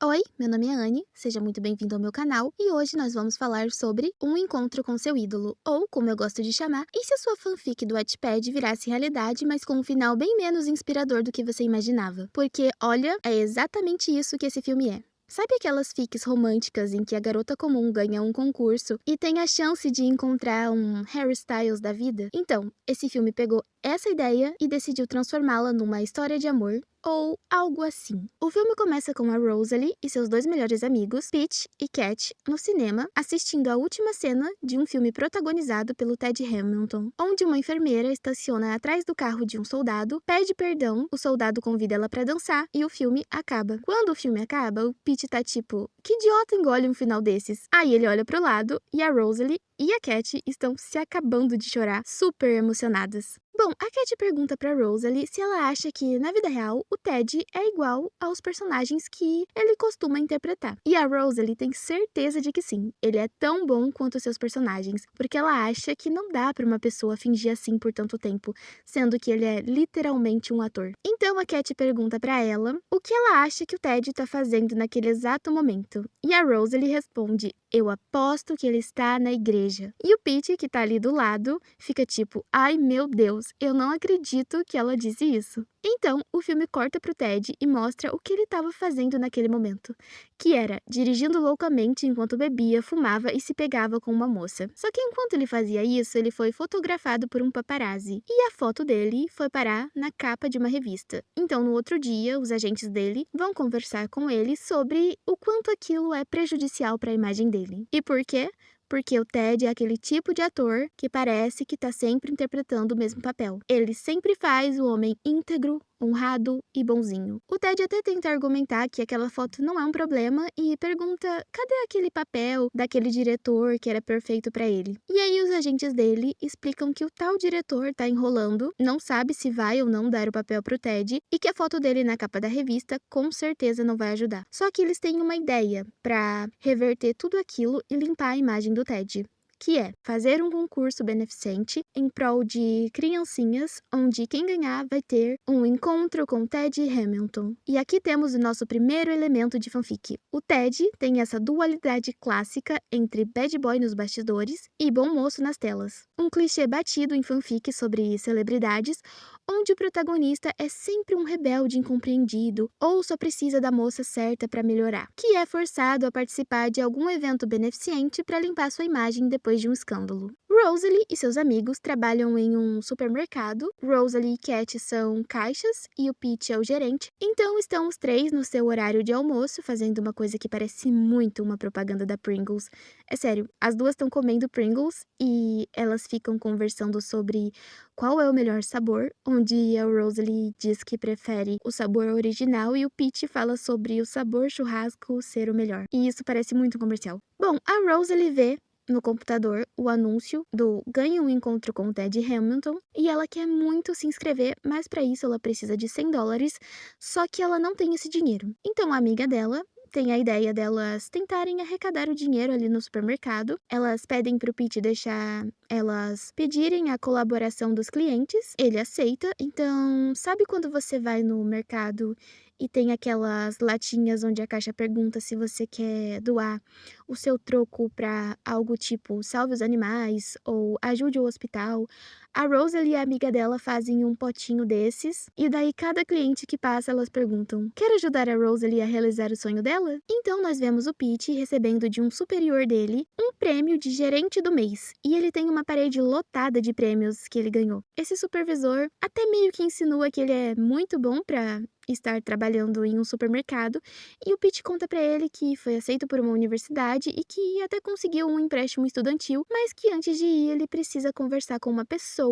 Oi, meu nome é Anne, seja muito bem-vindo ao meu canal e hoje nós vamos falar sobre um encontro com seu ídolo, ou como eu gosto de chamar, e se a sua fanfic do Wattpad virasse realidade, mas com um final bem menos inspirador do que você imaginava. Porque, olha, é exatamente isso que esse filme é. Sabe aquelas fics românticas em que a garota comum ganha um concurso e tem a chance de encontrar um Harry Styles da vida? Então, esse filme pegou essa ideia e decidiu transformá-la numa história de amor ou algo assim. O filme começa com a Rosalie e seus dois melhores amigos, Peach e Cat, no cinema, assistindo a última cena de um filme protagonizado pelo Ted Hamilton, onde uma enfermeira estaciona atrás do carro de um soldado, pede perdão, o soldado convida ela pra dançar e o filme acaba. Quando o filme acaba, o Peach tá tipo, que idiota engole um final desses? Aí ele olha pro lado e a Rosalie e a Cat estão se acabando de chorar, super emocionadas. Bom, a Cat pergunta pra Rosalie se ela acha que, na vida real, o Ted é igual aos personagens que ele costuma interpretar. E a Rosalie tem certeza de que sim, ele é tão bom quanto seus personagens, porque ela acha que não dá pra uma pessoa fingir assim por tanto tempo, sendo que ele é literalmente um ator. Então a Cat pergunta pra ela o que ela acha que o Ted tá fazendo naquele exato momento. E a Rosalie responde: eu aposto que ele está na igreja. E o Pete, que tá ali do lado, fica tipo, ai meu Deus, eu não acredito que ela disse isso. Então, o filme corta pro Ted e mostra o que ele estava fazendo naquele momento, que era dirigindo loucamente enquanto bebia, fumava e se pegava com uma moça. Só que enquanto ele fazia isso, ele foi fotografado por um paparazzi, e a foto dele foi parar na capa de uma revista. Então, no outro dia, os agentes dele vão conversar com ele sobre o quanto aquilo é prejudicial para a imagem dele. E por quê? Porque o Ted é aquele tipo de ator que parece que tá sempre interpretando o mesmo papel. Ele sempre faz o homem íntegro, honrado e bonzinho. O Ted até tenta argumentar que aquela foto não é um problema e pergunta cadê aquele papel daquele diretor que era perfeito pra ele. E aí os agentes dele explicam que o tal diretor tá enrolando, não sabe se vai ou não dar o papel pro Ted e que a foto dele na capa da revista com certeza não vai ajudar. Só que eles têm uma ideia pra reverter tudo aquilo e limpar a imagem do Ted, que é fazer um concurso beneficente em prol de criancinhas, onde quem ganhar vai ter um encontro com Ted Hamilton. E aqui temos o nosso primeiro elemento de fanfic. O Ted tem essa dualidade clássica entre bad boy nos bastidores e bom moço nas telas. Um clichê batido em fanfic sobre celebridades, onde o protagonista é sempre um rebelde incompreendido ou só precisa da moça certa para melhorar, que é forçado a participar de algum evento beneficente para limpar sua imagem depois de um escândalo. Rosalie e seus amigos trabalham em um supermercado. Rosalie e Cat são caixas e o Pete é o gerente. Então estão os três no seu horário de almoço fazendo uma coisa que parece muito uma propaganda da Pringles. É sério, as duas estão comendo Pringles e elas ficam conversando sobre qual é o melhor sabor, onde a Rosalie diz que prefere o sabor original e o Pete fala sobre o sabor churrasco ser o melhor. E isso parece muito comercial. Bom, a Rosalie vê no computador o anúncio do ganhe um encontro com o Ted Hamilton e ela quer muito se inscrever, mas para isso ela precisa de $100, só que ela não tem esse dinheiro. Então a amiga dela tem a ideia delas tentarem arrecadar o dinheiro ali no supermercado. Elas pedem pro Pete deixar elas pedirem a colaboração dos clientes. Ele aceita. Então, sabe quando você vai no mercado e tem aquelas latinhas onde a caixa pergunta se você quer doar o seu troco para algo tipo salve os animais ou ajude o hospital? A Rosalie e a amiga dela fazem um potinho desses, e daí cada cliente que passa elas perguntam: quer ajudar a Rosalie a realizar o sonho dela? Então nós vemos o Pete recebendo de um superior dele um prêmio de gerente do mês, e ele tem uma parede lotada de prêmios que ele ganhou. Esse supervisor até meio que insinua que ele é muito bom para estar trabalhando em um supermercado, e o Pete conta pra ele que foi aceito por uma universidade e que até conseguiu um empréstimo estudantil, mas que antes de ir ele precisa conversar com uma pessoa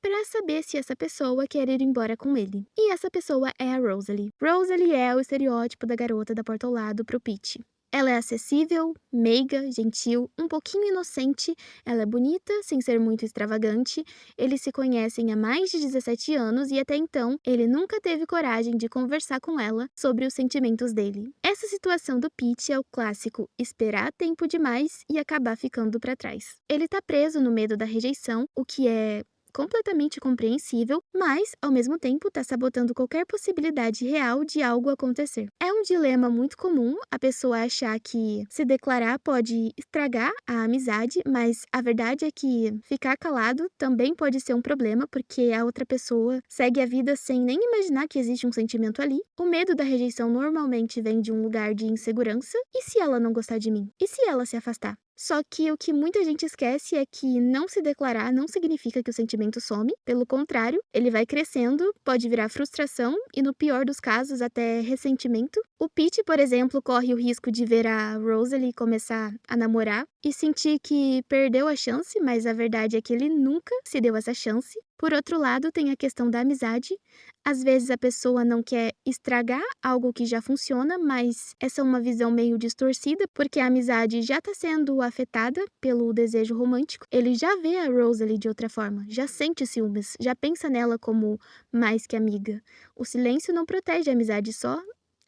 para saber se essa pessoa quer ir embora com ele. E essa pessoa é a Rosalie. Rosalie é o estereótipo da garota da porta ao lado pro Pete. Ela é acessível, meiga, gentil, um pouquinho inocente, ela é bonita, sem ser muito extravagante. Eles se conhecem há mais de 17 anos e até então ele nunca teve coragem de conversar com ela sobre os sentimentos dele. Essa situação do Pete é o clássico esperar tempo demais e acabar ficando para trás. Ele tá preso no medo da rejeição, o que é completamente compreensível, mas, ao mesmo tempo, tá sabotando qualquer possibilidade real de algo acontecer. É um dilema muito comum a pessoa achar que se declarar pode estragar a amizade, mas a verdade é que ficar calado também pode ser um problema, porque a outra pessoa segue a vida sem nem imaginar que existe um sentimento ali. O medo da rejeição normalmente vem de um lugar de insegurança. E se ela não gostar de mim? E se ela se afastar? Só que o que muita gente esquece é que não se declarar não significa que o sentimento some. Pelo contrário, ele vai crescendo, pode virar frustração e, no pior dos casos, até ressentimento. O Pete, por exemplo, corre o risco de ver a Rosalie começar a namorar e sentir que perdeu a chance, mas a verdade é que ele nunca se deu essa chance. Por outro lado, tem a questão da amizade. Às vezes a pessoa não quer estragar algo que já funciona, mas essa é uma visão meio distorcida, porque a amizade já está sendo afetada pelo desejo romântico. Ele já vê a Rosalie de outra forma, já sente ciúmes, já pensa nela como mais que amiga. O silêncio não protege a amizade, só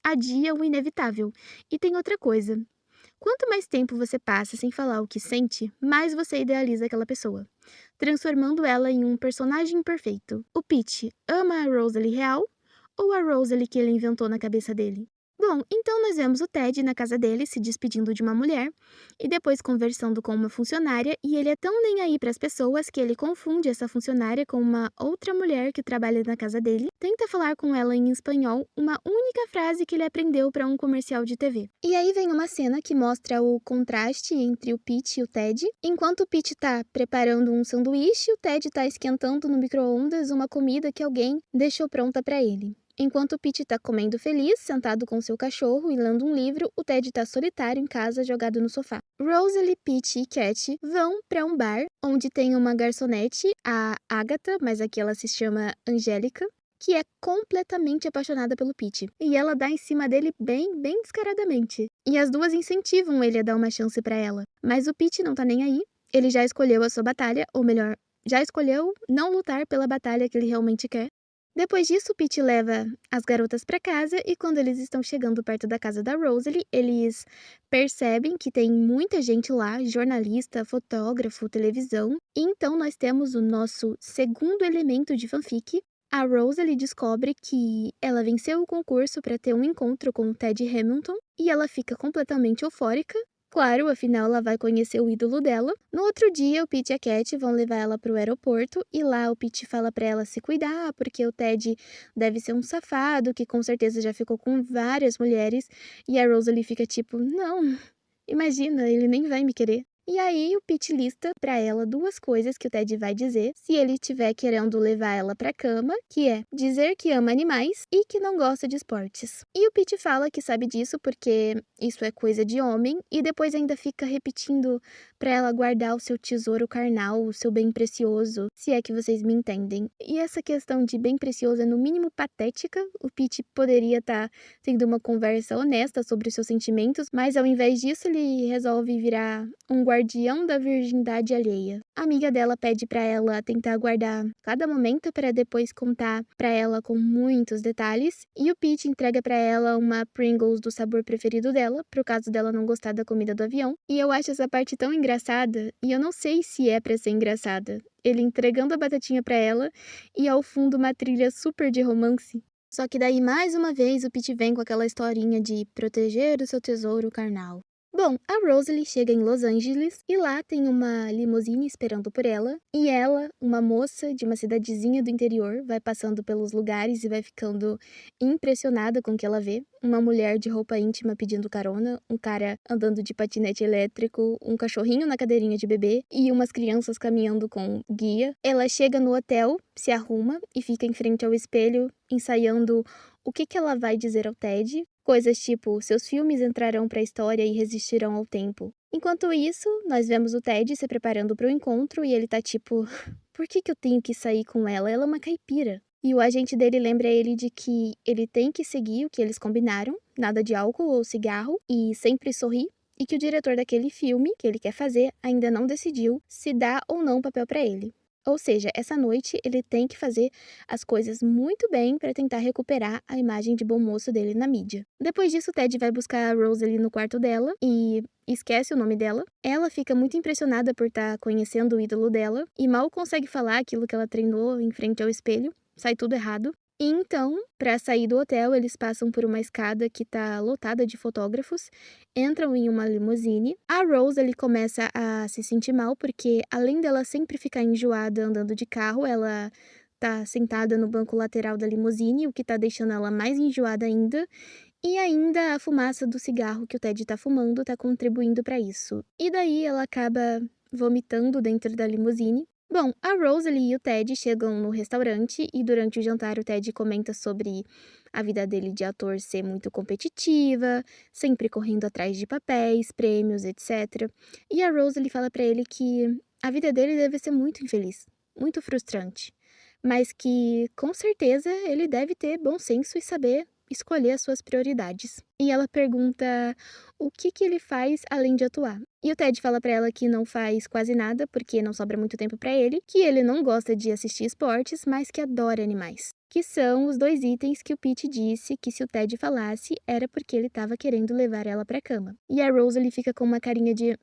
adia o inevitável. E tem outra coisa. Quanto mais tempo você passa sem falar o que sente, mais você idealiza aquela pessoa, transformando ela em um personagem perfeito. O Pete ama a Rosalie real ou a Rosalie que ele inventou na cabeça dele? Bom, então nós vemos o Ted na casa dele se despedindo de uma mulher e depois conversando com uma funcionária, e ele é tão nem aí para as pessoas que ele confunde essa funcionária com uma outra mulher que trabalha na casa dele, tenta falar com ela em espanhol, uma única frase que ele aprendeu para um comercial de TV. E aí vem uma cena que mostra o contraste entre o Pete e o Ted. Enquanto o Pete tá preparando um sanduíche, o Ted tá esquentando no micro-ondas uma comida que alguém deixou pronta para ele. Enquanto o Pete tá comendo feliz, sentado com seu cachorro e lendo um livro, o Ted tá solitário em casa, jogado no sofá. Rosalie, Pete e Cat vão para um bar, onde tem uma garçonete, a Agatha, mas aqui ela se chama Angélica, que é completamente apaixonada pelo Pete. E ela dá em cima dele bem descaradamente. E as duas incentivam ele a dar uma chance para ela. Mas o Pete não tá nem aí. Ele já escolheu a sua batalha, ou melhor, já escolheu não lutar pela batalha que ele realmente quer. Depois disso, o Pete leva as garotas para casa e quando eles estão chegando perto da casa da Rosalie, eles percebem que tem muita gente lá, jornalista, fotógrafo, televisão. E então nós temos o nosso segundo elemento de fanfic. A Rosalie descobre que ela venceu o concurso para ter um encontro com o Ted Hamilton e ela fica completamente eufórica. Claro, afinal ela vai conhecer o ídolo dela. No outro dia, o Pete e a Cat vão levar ela pro aeroporto e lá o Pete fala pra ela se cuidar, porque o Ted deve ser um safado, que com certeza já ficou com várias mulheres. E a Rosalie fica tipo, não, imagina, ele nem vai me querer. E aí o Pete lista pra ela duas coisas que o Ted vai dizer se ele estiver querendo levar ela pra cama, que é dizer que ama animais e que não gosta de esportes. E o Pete fala que sabe disso porque isso é coisa de homem e depois ainda fica repetindo pra ela guardar o seu tesouro carnal, o seu bem precioso, se é que vocês me entendem. E essa questão de bem precioso é no mínimo patética. O Pete poderia estar tendo uma conversa honesta sobre os seus sentimentos, mas ao invés disso ele resolve virar um guardião da virgindade alheia. A amiga dela pede pra ela tentar guardar cada momento para depois contar pra ela com muitos detalhes, e o Pete entrega pra ela uma Pringles do sabor preferido dela, pro caso dela não gostar da comida do avião. E eu acho essa parte tão engraçada, e eu não sei se é pra ser engraçada. Ele entregando a batatinha pra ela e ao fundo uma trilha super de romance. Só que daí, mais uma vez, o Pete vem com aquela historinha de proteger o seu tesouro carnal. Bom, a Rosalie chega em Los Angeles e lá tem uma limusine esperando por ela. E ela, uma moça de uma cidadezinha do interior, vai passando pelos lugares e vai ficando impressionada com o que ela vê. Uma mulher de roupa íntima pedindo carona, um cara andando de patinete elétrico, um cachorrinho na cadeirinha de bebê e umas crianças caminhando com guia. Ela chega no hotel, se arruma e fica em frente ao espelho, ensaiando o que ela vai dizer ao Ted. Coisas tipo, seus filmes entrarão para a história e resistirão ao tempo. Enquanto isso, nós vemos o Ted se preparando para o encontro e ele tá tipo, por que eu tenho que sair com ela? Ela é uma caipira. E o agente dele lembra ele de que ele tem que seguir o que eles combinaram, nada de álcool ou cigarro, e sempre sorrir, e que o diretor daquele filme que ele quer fazer ainda não decidiu se dá ou não papel para ele. Ou seja, essa noite ele tem que fazer as coisas muito bem para tentar recuperar a imagem de bom moço dele na mídia. Depois disso, o Ted vai buscar a Rosalie no quarto dela e esquece o nome dela. Ela fica muito impressionada por estar conhecendo o ídolo dela e mal consegue falar aquilo que ela treinou em frente ao espelho. Sai tudo errado. E então, para sair do hotel, eles passam por uma escada que tá lotada de fotógrafos, entram em uma limusine. A Rose ele começa a se sentir mal porque além dela sempre ficar enjoada andando de carro, ela tá sentada no banco lateral da limusine, o que tá deixando ela mais enjoada ainda. E ainda a fumaça do cigarro que o Ted tá fumando tá contribuindo para isso. E daí ela acaba vomitando dentro da limusine. Bom, a Rosalie e o Ted chegam no restaurante e durante o jantar o Ted comenta sobre a vida dele de ator ser muito competitiva, sempre correndo atrás de papéis, prêmios, etc. E a Rosalie fala pra ele que a vida dele deve ser muito infeliz, muito frustrante, mas que com certeza ele deve ter bom senso e saber escolher as suas prioridades. E ela pergunta o que ele faz além de atuar. E o Ted fala pra ela que não faz quase nada porque não sobra muito tempo pra ele, que ele não gosta de assistir esportes, mas que adora animais. Que são os 2 itens que o Pete disse que se o Ted falasse era porque ele estava querendo levar ela pra cama. E a Rosalie fica com uma carinha de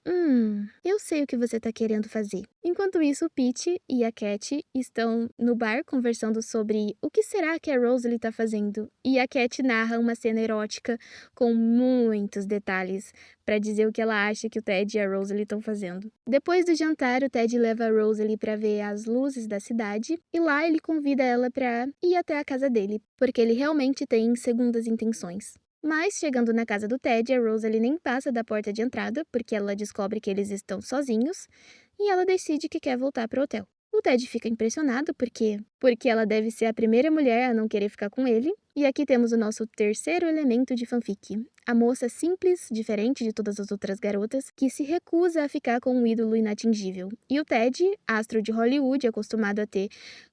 eu sei o que você tá querendo fazer. Enquanto isso, o Pete e a Cat estão no bar conversando sobre o que será que a Rosalie tá fazendo. E a Cat narra uma cena erótica com muitos detalhes para dizer o que ela acha que o Ted e a Rosalie estão fazendo. Depois do jantar, o Ted leva a Rosalie para ver as luzes da cidade e lá ele convida ela para ir até a casa dele, porque ele realmente tem segundas intenções. Mas, chegando na casa do Ted, a Rosalie nem passa da porta de entrada, porque ela descobre que eles estão sozinhos, e ela decide que quer voltar para o hotel. O Ted fica impressionado porque ela deve ser a primeira mulher a não querer ficar com ele. E aqui temos o nosso terceiro elemento de fanfic. A moça simples, diferente de todas as outras garotas, que se recusa a ficar com um ídolo inatingível. E o Ted, astro de Hollywood, acostumado a ter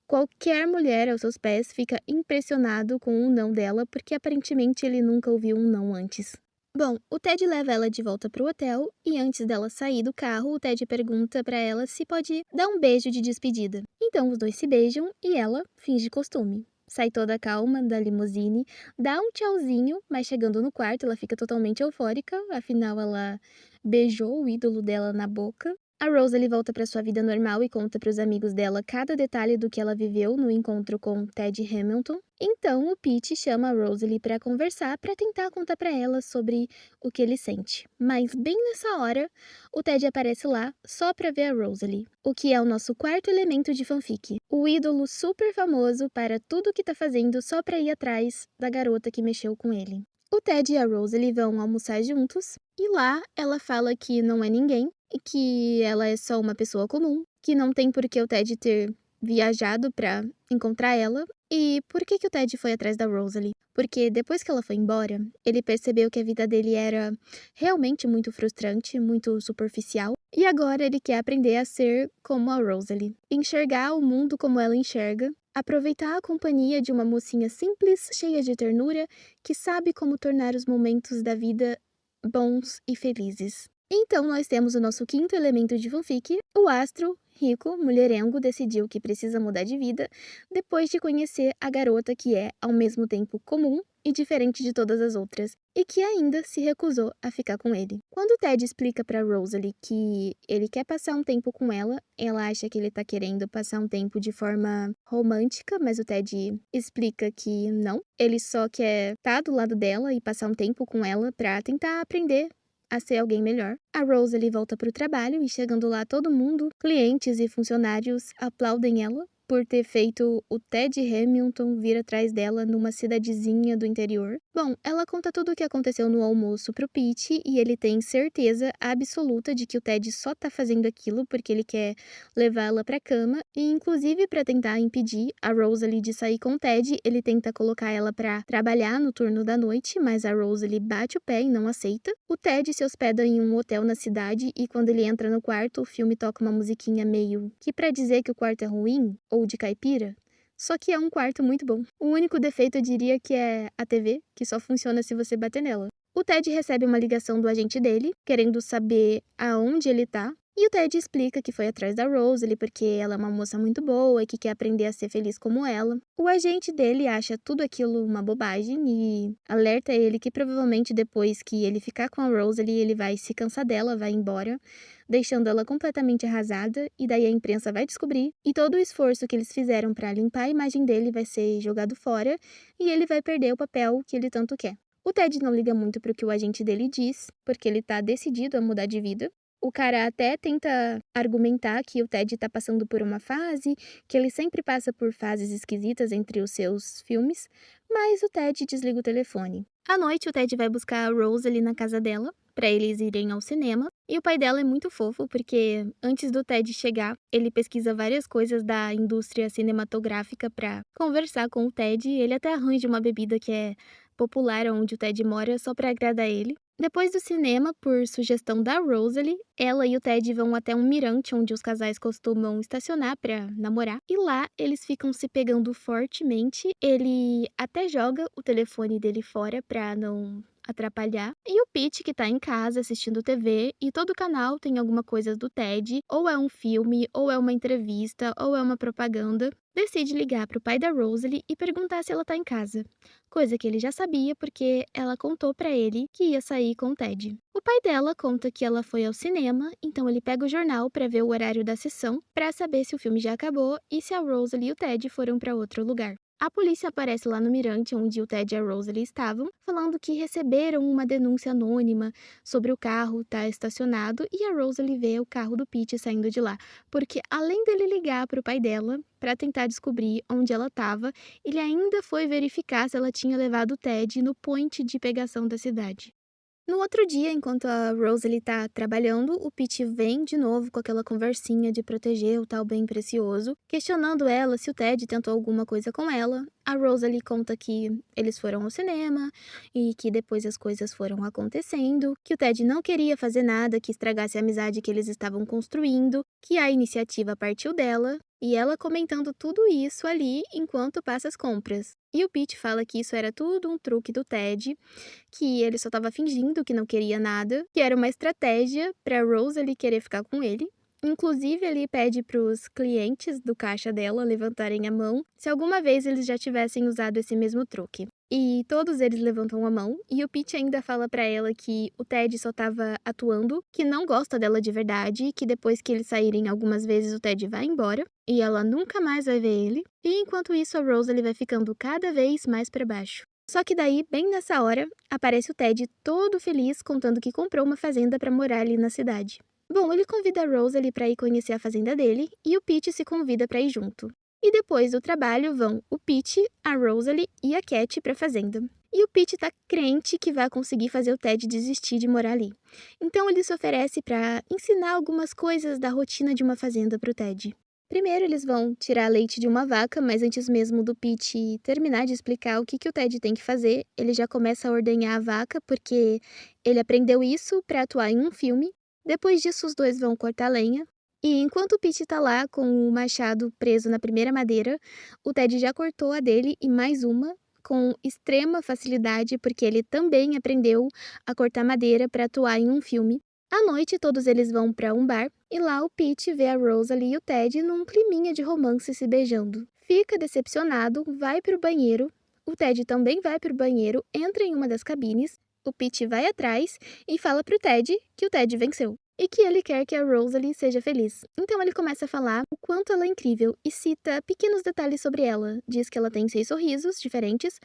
qualquer mulher aos seus pés, fica impressionado com o não dela, porque aparentemente ele nunca ouviu um não antes. Bom, o Ted leva ela de volta pro hotel e antes dela sair do carro, o Ted pergunta pra ela se pode dar um beijo de despedida. Então os dois se beijam e ela finge costume. Sai toda calma da limusine, dá um tchauzinho, mas chegando no quarto ela fica totalmente eufórica, afinal ela beijou o ídolo dela na boca. A Rosalie volta para sua vida normal e conta para os amigos dela cada detalhe do que ela viveu no encontro com Ted Hamilton. Então, o Pete chama a Rosalie para conversar para tentar contar para ela sobre o que ele sente. Mas bem nessa hora, o Ted aparece lá só para ver a Rosalie, o que é o nosso quarto elemento de fanfic. O ídolo super famoso para tudo que tá fazendo só para ir atrás da garota que mexeu com ele. O Ted e a Rosalie vão almoçar juntos e lá ela fala que não é ninguém e que ela é só uma pessoa comum, que não tem por que o Ted ter viajado pra encontrar ela. E por que o Ted foi atrás da Rosalie? Porque depois que ela foi embora, ele percebeu que a vida dele era realmente muito frustrante, muito superficial, e agora ele quer aprender a ser como a Rosalie, enxergar o mundo como ela enxerga, aproveitar a companhia de uma mocinha simples, cheia de ternura, que sabe como tornar os momentos da vida bons e felizes. Então, nós temos o nosso quinto elemento de fanfic. O astro, rico, mulherengo, decidiu que precisa mudar de vida depois de conhecer a garota que é, ao mesmo tempo, comum e diferente de todas as outras, e que ainda se recusou a ficar com ele. Quando Ted explica para Rosalie que ele quer passar um tempo com ela, ela acha que ele tá querendo passar um tempo de forma romântica, mas o Ted explica que não. Ele só quer estar do lado dela e passar um tempo com ela pra tentar aprender a ser alguém melhor. A Rosalie volta para o trabalho e chegando lá todo mundo, clientes e funcionários, aplaudem ela por ter feito o Ted Hamilton vir atrás dela numa cidadezinha do interior. Bom, ela conta tudo o que aconteceu no almoço pro Pete e ele tem certeza absoluta de que o Ted só tá fazendo aquilo porque ele quer levar ela pra cama e inclusive para tentar impedir a Rosalie de sair com o Ted, ele tenta colocar ela pra trabalhar no turno da noite, mas a Rosalie bate o pé e não aceita. O Ted se hospeda em um hotel na cidade e quando ele entra no quarto, o filme toca uma musiquinha meio que pra dizer que o quarto é ruim ou de caipira, só que é um quarto muito bom. O único defeito eu diria que é a TV, que só funciona se você bater nela. O Ted recebe uma ligação do agente dele, querendo saber aonde ele tá, E o Ted explica que foi atrás da Rosalie porque ela é uma moça muito boa e que quer aprender a ser feliz como ela. O agente dele acha tudo aquilo uma bobagem e alerta ele que provavelmente depois que ele ficar com a Rosalie, ele vai se cansar dela, vai embora, deixando ela completamente arrasada, e daí a imprensa vai descobrir, e todo o esforço que eles fizeram para limpar a imagem dele vai ser jogado fora, e ele vai perder o papel que ele tanto quer. O Ted não liga muito pro que o agente dele diz, porque ele tá decidido a mudar de vida. O cara até tenta argumentar que o Ted tá passando por uma fase, que ele sempre passa por fases esquisitas entre os seus filmes, mas o Ted desliga o telefone. À noite, o Ted vai buscar a Rose ali na casa dela, pra eles irem ao cinema, e o pai dela é muito fofo, porque antes do Ted chegar, ele pesquisa várias coisas da indústria cinematográfica pra conversar com o Ted, e ele até arranja uma bebida que é popular onde o Ted mora só pra agradar ele. Depois do cinema, por sugestão da Rosalie, ela e o Ted vão até um mirante onde os casais costumam estacionar pra namorar. E lá eles ficam se pegando fortemente. Ele até joga o telefone dele fora pra não atrapalhar. E o Pete, que tá em casa assistindo TV, e todo canal tem alguma coisa do Ted, ou é um filme, ou é uma entrevista, ou é uma propaganda, decide ligar pro pai da Rosalie e perguntar se ela tá em casa. Coisa que ele já sabia porque ela contou pra ele que ia sair com o Ted. O pai dela conta que ela foi ao cinema, então ele pega o jornal pra ver o horário da sessão, pra saber se o filme já acabou e se a Rosalie e o Ted foram pra outro lugar. A polícia aparece lá no mirante onde o Ted e a Rosalie estavam, falando que receberam uma denúncia anônima sobre o carro estar estacionado, e a Rosalie vê o carro do Pete saindo de lá, porque além dele ligar para o pai dela para tentar descobrir onde ela estava, ele ainda foi verificar se ela tinha levado o Ted no point de pegação da cidade. No outro dia, enquanto a Rosalie tá trabalhando, o Pete vem de novo com aquela conversinha de proteger o tal bem precioso, questionando ela se o Ted tentou alguma coisa com ela. A Rosalie conta que eles foram ao cinema e que depois as coisas foram acontecendo, que o Ted não queria fazer nada que estragasse a amizade que eles estavam construindo, que a iniciativa partiu dela, e ela comentando tudo isso ali enquanto passa as compras. E o Pete fala que isso era tudo um truque do Ted, que ele só estava fingindo que não queria nada, que era uma estratégia para Rosalie querer ficar com ele. Inclusive, ele pede para os clientes do caixa dela levantarem a mão se alguma vez eles já tivessem usado esse mesmo truque. E todos eles levantam a mão, e o Pete ainda fala pra ela que o Ted só tava atuando, que não gosta dela de verdade, que depois que eles saírem algumas vezes o Ted vai embora, e ela nunca mais vai ver ele. E enquanto isso, a Rosalie vai ficando cada vez mais pra baixo. Só que daí, bem nessa hora, aparece o Ted todo feliz contando que comprou uma fazenda pra morar ali na cidade. Bom, ele convida a Rosalie pra ir conhecer a fazenda dele, e o Pete se convida pra ir junto. E depois do trabalho vão o Pete, a Rosalie e a Cat pra fazenda. E o Pete tá crente que vai conseguir fazer o Ted desistir de morar ali. Então ele se oferece pra ensinar algumas coisas da rotina de uma fazenda pro Ted. Primeiro eles vão tirar leite de uma vaca, mas antes mesmo do Pete terminar de explicar o que o Ted tem que fazer, ele já começa a ordenhar a vaca, porque ele aprendeu isso pra atuar em um filme. Depois disso, os dois vão cortar lenha. E enquanto o Pete tá lá com o machado preso na primeira madeira, o Ted já cortou a dele e mais uma, com extrema facilidade, porque ele também aprendeu a cortar madeira para atuar em um filme. À noite, todos eles vão para um bar, e lá o Pete vê a Rosalie e o Ted num climinha de romance se beijando. Fica decepcionado, vai pro banheiro, o Ted também vai pro banheiro, entra em uma das cabines, o Pete vai atrás e fala pro Ted que o Ted venceu e que ele quer que a Rosalie seja feliz. Então ele começa a falar o quanto ela é incrível e cita pequenos detalhes sobre ela. Diz que ela tem 6 sorrisos diferentes,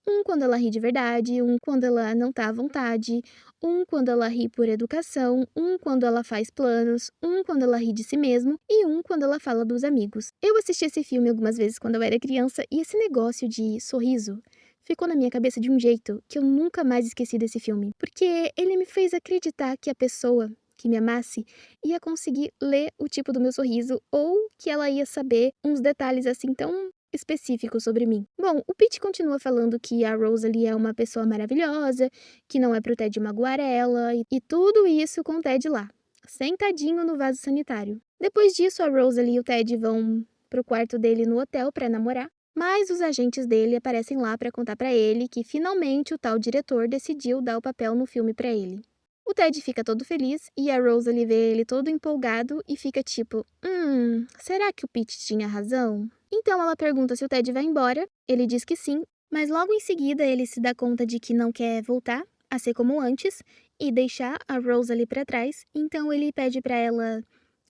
um quando ela ri de verdade, um quando ela não tá à vontade, um quando ela ri por educação, um quando ela faz planos, um quando ela ri de si mesmo e um quando ela fala dos amigos. Eu assisti esse filme algumas vezes quando eu era criança, e esse negócio de sorriso ficou na minha cabeça de um jeito que eu nunca mais esqueci desse filme, porque ele me fez acreditar que a pessoa que me amasse ia conseguir ler o tipo do meu sorriso, ou que ela ia saber uns detalhes assim tão específicos sobre mim. Bom, o Pete continua falando que a Rosalie é uma pessoa maravilhosa, que não é pro Ted magoar ela, e tudo isso com o Ted lá, sentadinho no vaso sanitário. Depois disso, a Rosalie e o Ted vão pro quarto dele no hotel pra namorar, mas os agentes dele aparecem lá pra contar pra ele que finalmente o tal diretor decidiu dar o papel no filme pra ele. O O Ted fica todo feliz e a Rosalie vê ele todo empolgado e fica tipo, será que o Pete tinha razão? Então ela pergunta se o Ted vai embora, ele diz que sim, mas logo em seguida ele se dá conta de que não quer voltar a ser como antes e deixar a Rosalie pra trás, então ele pede pra ela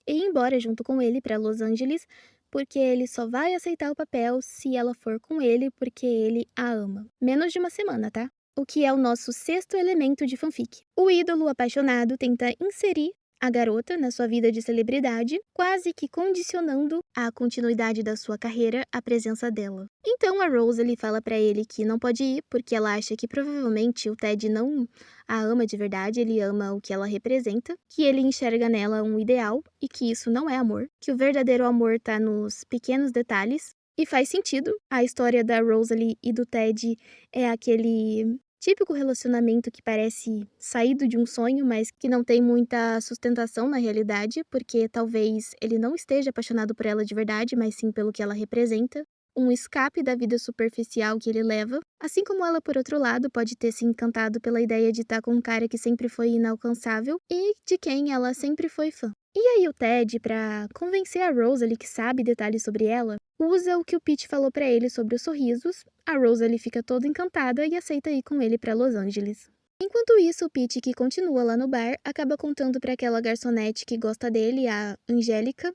ir embora junto com ele pra Los Angeles, porque ele só vai aceitar o papel se ela for com ele porque ele a ama. Menos de uma semana, tá? O que é o nosso sexto elemento de fanfic. O ídolo apaixonado tenta inserir a garota na sua vida de celebridade, quase que condicionando a continuidade da sua carreira à presença dela. Então a Rosalie fala pra ele que não pode ir porque ela acha que provavelmente o Ted não a ama de verdade, ele ama o que ela representa, que ele enxerga nela um ideal e que isso não é amor, que o verdadeiro amor tá nos pequenos detalhes. E faz sentido, a história da Rosalie e do Ted é aquele típico relacionamento que parece saído de um sonho, mas que não tem muita sustentação na realidade, porque talvez ele não esteja apaixonado por ela de verdade, mas sim pelo que ela representa. Um escape da vida superficial que ele leva, assim como ela, por outro lado, pode ter se encantado pela ideia de estar com um cara que sempre foi inalcançável e de quem ela sempre foi fã. E aí o Ted, pra convencer a Rosalie que sabe detalhes sobre ela, usa o que o Pete falou pra ele sobre os sorrisos. A Rosalie fica toda encantada e aceita ir com ele pra Los Angeles. Enquanto isso, o Pete, que continua lá no bar, acaba contando pra aquela garçonete que gosta dele, a Angélica,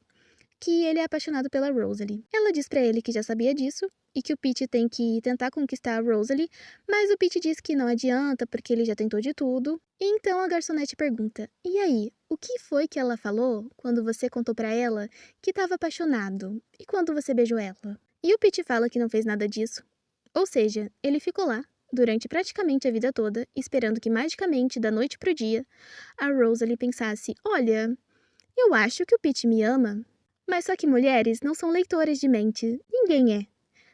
que ele é apaixonado pela Rosalie. Ela diz pra ele que já sabia disso e que o Pete tem que tentar conquistar a Rosalie, mas o Pete diz que não adianta porque ele já tentou de tudo. E então a garçonete pergunta: "E aí, o que foi que ela falou quando você contou pra ela que estava apaixonado? E quando você beijou ela?" E o Pete fala que não fez nada disso. Ou seja, ele ficou lá durante praticamente a vida toda, esperando que magicamente, da noite pro dia, a Rosalie pensasse: "Olha, eu acho que o Pete me ama." Mas só que mulheres não são leitoras de mente. Ninguém é.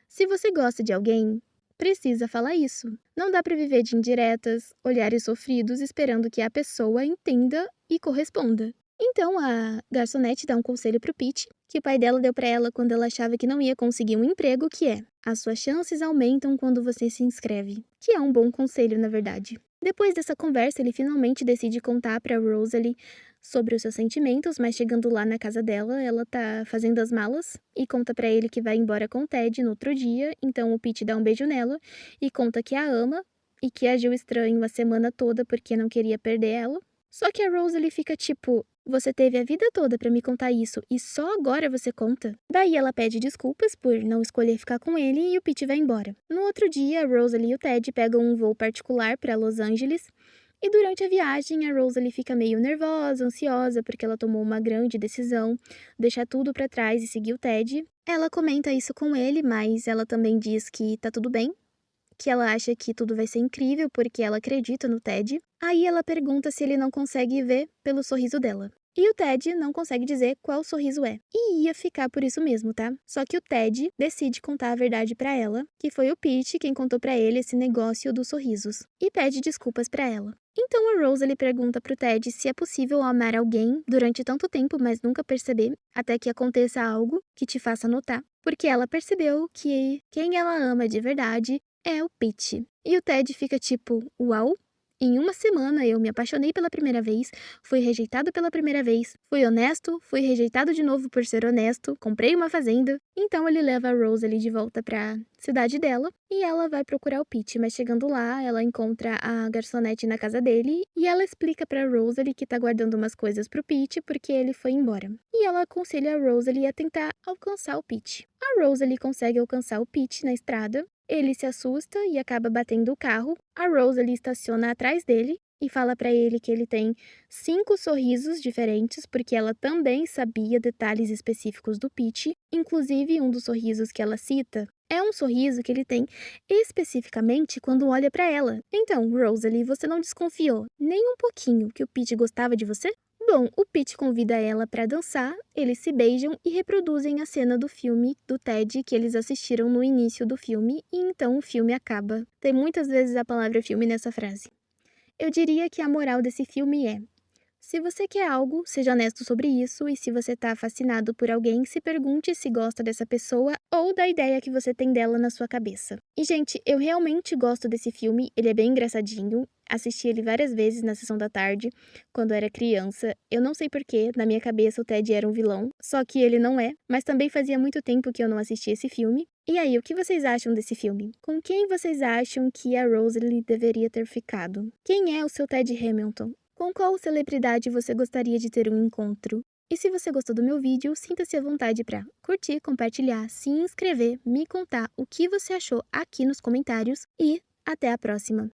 Se você gosta de alguém, precisa falar isso. Não dá pra viver de indiretas, olhares sofridos esperando que a pessoa entenda e corresponda. Então a garçonete dá um conselho pro Pete, que o pai dela deu pra ela quando ela achava que não ia conseguir um emprego, que é: as suas chances aumentam quando você se inscreve. Que é um bom conselho, na verdade. Depois dessa conversa, ele finalmente decide contar pra Rosalie sobre os seus sentimentos, mas chegando lá na casa dela, ela tá fazendo as malas e conta pra ele que vai embora com o Ted no outro dia, então o Pete dá um beijo nela e conta que a ama e que agiu estranho a semana toda porque não queria perder ela. Só que a Rosalie fica tipo: "Você teve a vida toda pra me contar isso e só agora você conta?" Daí ela pede desculpas por não escolher ficar com ele e o Pete vai embora. No outro dia, a Rosalie e o Ted pegam um voo particular pra Los Angeles. E durante a viagem, a Rosalie fica meio nervosa, ansiosa, porque ela tomou uma grande decisão, deixar tudo pra trás e seguir o Ted. Ela comenta isso com ele, mas ela também diz que tá tudo bem, que ela acha que tudo vai ser incrível porque ela acredita no Ted. Aí ela pergunta se ele não consegue ver pelo sorriso dela. E o Ted não consegue dizer qual sorriso é. E ia ficar por isso mesmo, tá? Só que o Ted decide contar a verdade pra ela, que foi o Pete quem contou pra ele esse negócio dos sorrisos, e pede desculpas pra ela. Então a Rosalie pergunta pro Ted se é possível amar alguém durante tanto tempo, mas nunca perceber, até que aconteça algo que te faça notar, porque ela percebeu que quem ela ama de verdade é o Pete. E o Ted fica tipo: "Uau! Em uma semana eu me apaixonei pela primeira vez, fui rejeitado pela primeira vez, fui honesto, fui rejeitado de novo por ser honesto, comprei uma fazenda." Então ele leva a Rosalie de volta pra cidade dela e ela vai procurar o Pete, mas chegando lá, ela encontra a garçonete na casa dele e ela explica pra Rosalie que tá guardando umas coisas pro Pete porque ele foi embora. E ela aconselha a Rosalie a tentar alcançar o Pete. A Rosalie consegue alcançar o Pete na estrada. Ele se assusta e acaba batendo o carro. A Rosalie estaciona atrás dele e fala pra ele que ele tem 5 sorrisos diferentes, porque ela também sabia detalhes específicos do Pete. Inclusive, um dos sorrisos que ela cita é um sorriso que ele tem especificamente quando olha pra ela. Então, Rosalie, você não desconfiou nem um pouquinho que o Pete gostava de você? Bom, o Pete convida ela pra dançar, eles se beijam e reproduzem a cena do filme do Ted que eles assistiram no início do filme, e então o filme acaba. Tem muitas vezes a palavra filme nessa frase. Eu diria que a moral desse filme é: Se você quer algo, seja honesto sobre isso, e se você tá fascinado por alguém, se pergunte se gosta dessa pessoa ou da ideia que você tem dela na sua cabeça. E, gente, eu realmente gosto desse filme, ele é bem engraçadinho. Assisti ele várias vezes na sessão da tarde, quando eu era criança. Eu não sei porquê, na minha cabeça o Ted era um vilão, só que ele não é, mas também fazia muito tempo que eu não assistia esse filme. E aí, o que vocês acham desse filme? Com quem vocês acham que a Rosalie deveria ter ficado? Quem é o seu Ted Hamilton? Com qual celebridade você gostaria de ter um encontro? E se você gostou do meu vídeo, sinta-se à vontade para curtir, compartilhar, se inscrever, me contar o que você achou aqui nos comentários e até a próxima!